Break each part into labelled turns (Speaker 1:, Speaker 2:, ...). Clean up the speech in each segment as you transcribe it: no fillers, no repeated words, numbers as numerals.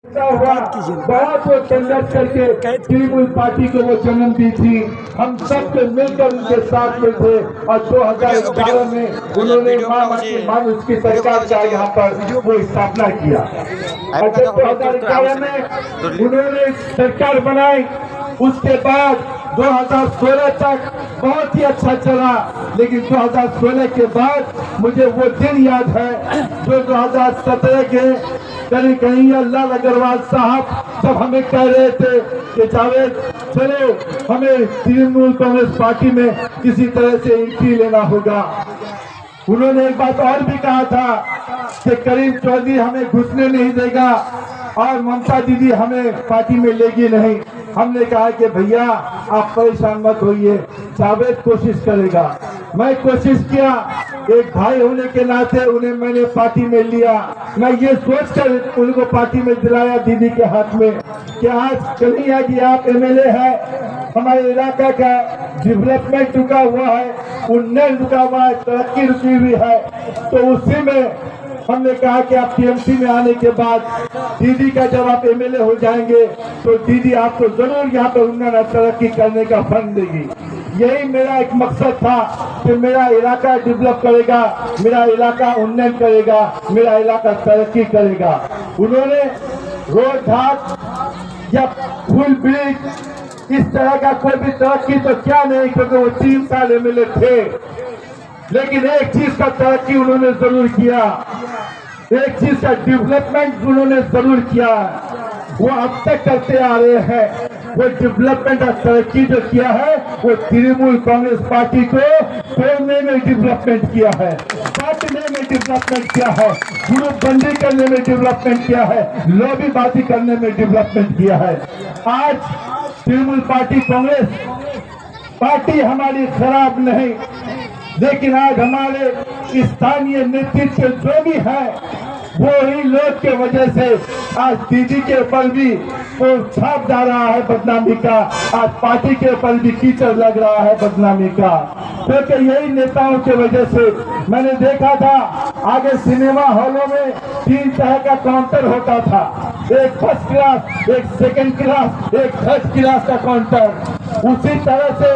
Speaker 1: हुआ बहुत वो संघर्ष करके तृणमूल पार्टी को वो जन्म दी थी। हम सब के मिलकर उनके साथ में थे और 2011 में उन्होंने मानुष की सरकार का यहाँ पर वो स्थापना किया। और जब 2011 में उन्होंने सरकार बनाई उसके बाद 2016 तक बहुत ही अच्छा चला, लेकिन 2016 के बाद मुझे वो दिन याद है जो 2017 के कहीं कहीं लाल अग्रवाल साहब जब हमें कह रहे थे कि जावेद चलो हमें तृणमूल कांग्रेस पार्टी में किसी तरह से एंट्री लेना होगा। उन्होंने एक बात और भी कहा था कि करीम चौधरी हमें घुसने नहीं देगा और ममता दीदी हमें पार्टी में लेगी नहीं। हमने कहा कि भैया आप परेशान मत होइए, जावेद कोशिश करेगा। मैं कोशिश किया, एक भाई होने के नाते उन्हें मैंने पार्टी में लिया। मैं ये सोचकर उनको पार्टी में दिलाया दीदी के हाथ में कि आज कन्हैया जी आप एमएलए है, हमारे इलाका का डेवलपमेंट रुका हुआ है, उन्नयन रुका हुआ है, तरक्की रुकी हुई है। तो उसी में हमने कहा कि आप टीएमसी में आने के बाद दीदी का जब आप एमएलए हो जाएंगे तो दीदी आपको जरूर यहाँ पर उन्नयन और तरक्की करने का फंड देगी। यही मेरा एक मकसद था कि मेरा इलाका डेवलप करेगा, मेरा इलाका उन्नयन करेगा, मेरा इलाका तरक्की करेगा। उन्होंने रोड घाट या फुल ब्रिज इस तरह का कोई भी तरक्की तो क्या नहीं, क्योंकि वो 3 साल एमएलए थे, लेकिन एक चीज का तरक्की उन्होंने जरूर किया, एक चीज का डेवलपमेंट उन्होंने जरूर किया। वो अब तक करते आ रहे हैं। वो डेवलपमेंट और तरक्की जो किया है वो तृणमूल कांग्रेस पार्टी को तोड़ने में डेवलपमेंट किया है, बांटने में डेवलपमेंट किया है, ग्रुप बंदी करने में डेवलपमेंट किया है, लॉबीबाजी करने में डेवलपमेंट किया है। आज तृणमूल पार्टी कांग्रेस पार्टी हमारी खराब नहीं, लेकिन आज हमारे स्थानीय नेतृत्व जो भी है वो ही लोग के वजह से आज दीदी के ऊपर भी वो छाप जा रहा है बदनामी का, आज पार्टी के ऊपर भी कीचड़ लग रहा है बदनामी का, क्योंकि यही नेताओं के वजह से। मैंने देखा था आगे सिनेमा हॉलों में 3 तरह का काउंटर होता था, एक फर्स्ट क्लास, एक सेकंड क्लास, एक थर्ड क्लास का काउंटर। उसी तरह से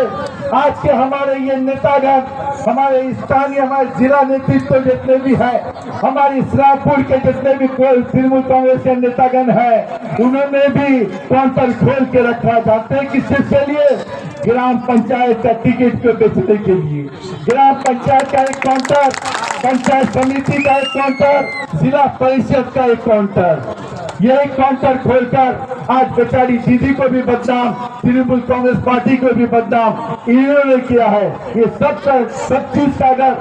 Speaker 1: आज के हमारे ये नेतागण, हमारे स्थानीय हमारे जिला नेतृत्व जितने भी है, हमारी इस्लामपुर के जितने भी तृणमूल कांग्रेस के नेतागण है, उन्होंने भी काउंटर खोल के रखा। जानते हैं किसके लिए? ग्राम पंचायत का टिकट को बेचने के लिए। ग्राम पंचायत का एक काउंटर, पंचायत समिति का एक काउंटर, जिला परिषद का एक काउंटर, यही काउंटर खोलकर आज बेचारी दीदी को भी बदनाम, तृणमूल कांग्रेस पार्टी को भी बदनाम इन्होंने किया है। ये सब चीज का अगर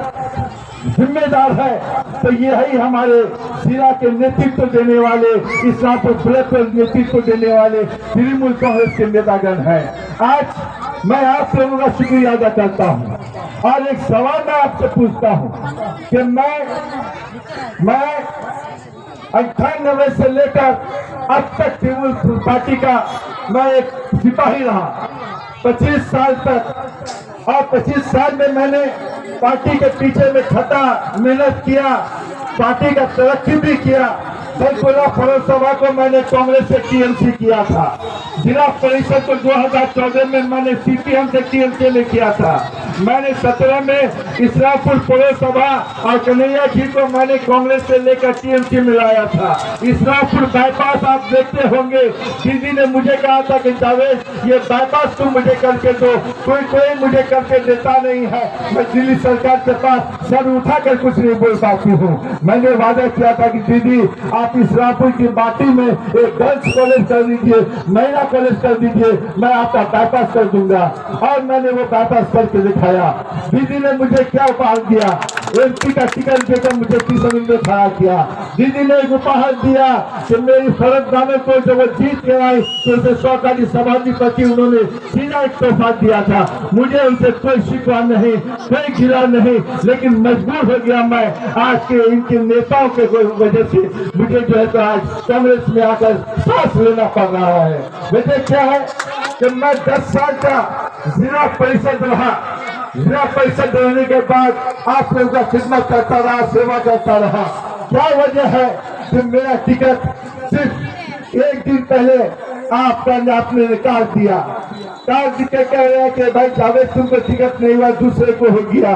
Speaker 1: जिम्मेदार है तो यही हमारे जिला के नेतृत्व देने वाले, इस्लामपुर ब्लॉक को नेतृत्व देने वाले तृणमूल कांग्रेस के नेतागण हैं। आज मैं आप लोगों का शुक्रिया अदा करता हूँ और एक सवाल मैं आपसे पूछता हूँ कि मैं 98 से लेकर अब तक तृणमूल पार्टी का मैं एक सिपाही रहा 25 साल तक, और 25 साल में मैंने पार्टी के पीछे में खटा मेहनत किया, पार्टी का तरक्की भी किया। संकुला पौरसभा को मैंने कांग्रेस से टीएमसी किया था, जिला परिषद को 2014 में मैंने सीपीएम से टीएमसी में किया था, मैंने 17 में इस्लामपुर पौरसभा और कन्हैया जी को मैंने कांग्रेस से लेकर टीएमसी में लाया था। इस्लामपुर बाईपास आप देखते होंगे, दीदी ने मुझे कहा था कि जावेद ये बाईपास तुम मुझे करके दो, कोई मुझे करके देता नहीं है। मैं दिल्ली सरकार के पास सर उठाकर कुछ नहीं बोल पाती हूँ। मैंने वादा किया था कि दीदी आप इस्लामपुर की माटी में एक गर्ल्स कॉलेज कर दीजिए, महिला कॉलेज कर दीजिए, मैं आपका बाईपास कर दूंगा, और मैंने वो बाईपास करके दिखाया। दीदी ने मुझे क्या उपहार दिया? एमपी का टिकट देकर मुझे किशन में खड़ा किया। दीदी ने एक उपहार दिया कि मेरी फरजनामे को जब वो जीत के आई तो उसे 100 का सभापति उन्होंने सीधा एक तोहफा दिया था। मुझे उनसे कोई शिकवा नहीं, कोई गिला नहीं, लेकिन मजबूर हो गया मैं आज के इनके नेताओं के वजह से, मुझे जो है तो आज कांग्रेस में आकर सांस लेना पड़ रहा है। वजह क्या है कि मैं 10 साल का जिला परिषद रहा, जिला परिषद रहने के बाद आप लोगों का खिदमत करता रहा, सेवा करता रहा। क्या वजह है कि मेरा टिकट सिर्फ एक दिन पहले आपने काट दिया, काट के कह रहे हैं कि भाई जावेद तुमको टिकट नहीं हुआ, दूसरे को हो गया।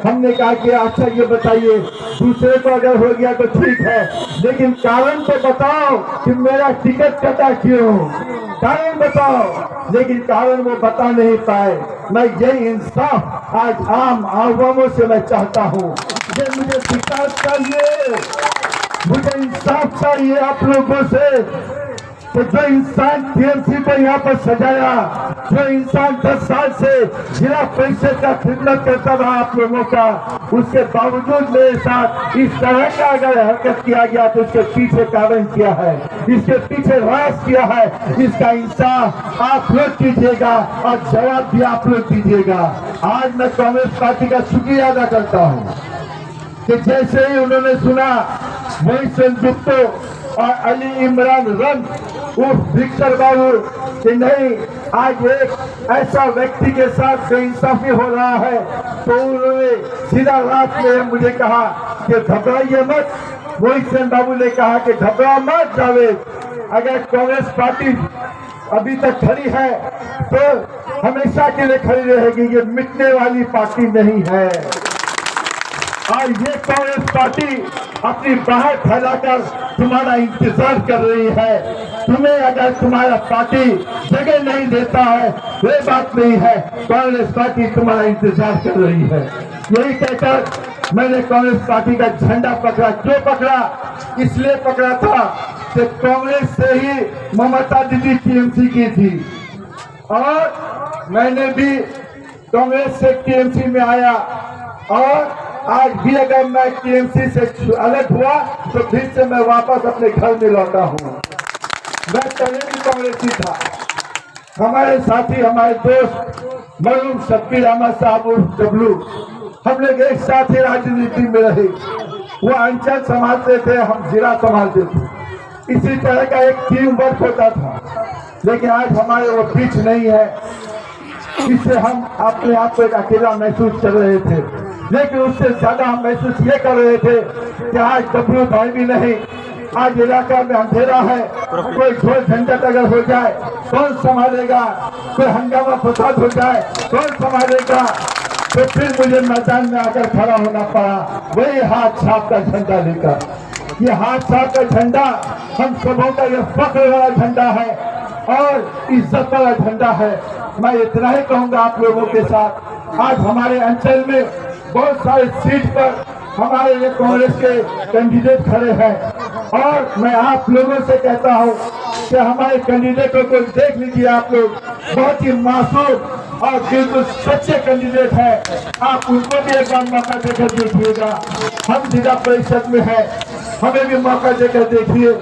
Speaker 1: हमने कहा कि अच्छा ये बताइए, दूसरे को अगर हो गया तो ठीक है, लेकिन कारण तो बताओ कि मेरा टिकट कटा क्यों, कारण बताओ। लेकिन कारण वो बता नहीं पाए। मैं यही इंसाफ आज आम आवामों से मैं चाहता हूँ कि मुझे विकास चाहिए, मुझे इंसाफ चाहिए आप लोगों से। तो जो इंसान टीएमसी को यहाँ पर सजाया, जो इंसान 10 साल से जिला परिषद का खिदमत करता रहा आप लोगों का, उसके बावजूद मेरे साथ इस तरह का अगर हरकत किया गया तो इसके पीछे कारण क्या है, इसके पीछे राज क्या है, इसका इंसाफ आप लोग कीजिएगा और जवाब भी आप लोग दीजिएगा। आज मैं कांग्रेस पार्टी का शुक्रिया अदा करता हूँ कि जैसे ही उन्होंने सुना मोहसिन गुप्तो और अली इमरान रंग उर्फ विक्टर बाबू कि नहीं, आज एक ऐसा व्यक्ति के साथ बेइंसाफी हो रहा है, तो उन्होंने सीधा रात में मुझे कहा कि घबराइए मत। मोहसिन बाबू ने कहा कि घबरा मत जावेद, अगर कांग्रेस पार्टी अभी तक खड़ी है तो हमेशा के लिए खड़ी रहेगी, ये मिटने वाली पार्टी नहीं है। और ये कांग्रेस पार्टी अपनी बाहर फैलाकर तुम्हारा इंतजार कर रही है। तुम्हें अगर तुम्हारा पार्टी जगह नहीं देता है वे बात नहीं है, कांग्रेस पार्टी तुम्हारा इंतजार कर रही है। यही कहकर मैंने कांग्रेस पार्टी का झंडा पकड़ा। क्यों पकड़ा? इसलिए पकड़ा था कि कांग्रेस से ही ममता दीदी टीएमसी की थी और मैंने भी कांग्रेस से टीएमसी में आया, और आज भी अगर मैं टीएमसी से अलग हुआ तो फिर से मैं वापस अपने घर में लौटा हूँ। मैं पहले भी कांग्रेसी था। हमारे साथी, हमारे दोस्त मरहूम शब्बीर अहमद साहब उर्फ डब्लू, हम लोग एक साथ ही राजनीति में रहे। वो अंचल संभालते थे, हम जिला संभालते थे। इसी तरह का एक टीम वर्क होता था, लेकिन आज हमारे वो बीच नहीं है। इससे हम अपने आप को एक अकेला महसूस कर रहे थे, लेकिन उससे ज्यादा हम महसूस ये कर रहे थे कि आज डब्लू भाई भी नहीं, आज इलाका में अंधेरा है, कोई झोल झंझट अगर हो जाए कौन संभालेगा, कोई हंगामा फसाद हो जाए कौन संभालेगा। तो फिर मुझे मैदान में आकर खड़ा होना पड़ा, वही हाथ छाप का झंडा लेकर। ये हाथ छाप का झंडा हम सबों का ये फख्र वाला झंडा है और इज्जत वाला झंडा है। मैं इतना ही कहूंगा आप लोगों के साथ, आज हमारे अंचल में बहुत सारे सीट पर हमारे ये कांग्रेस के कैंडिडेट खड़े हैं, और मैं आप लोगों से कहता हूं कि हमारे कैंडिडेटों को देख लीजिए। आप लोग बहुत ही मासूम और बिल्कुल सच्चे कैंडिडेट हैं, आप उनको भी एक बार मौका देकर देखिएगा। हम जिला परिषद में हैं, हमें भी मौका देकर देखिए।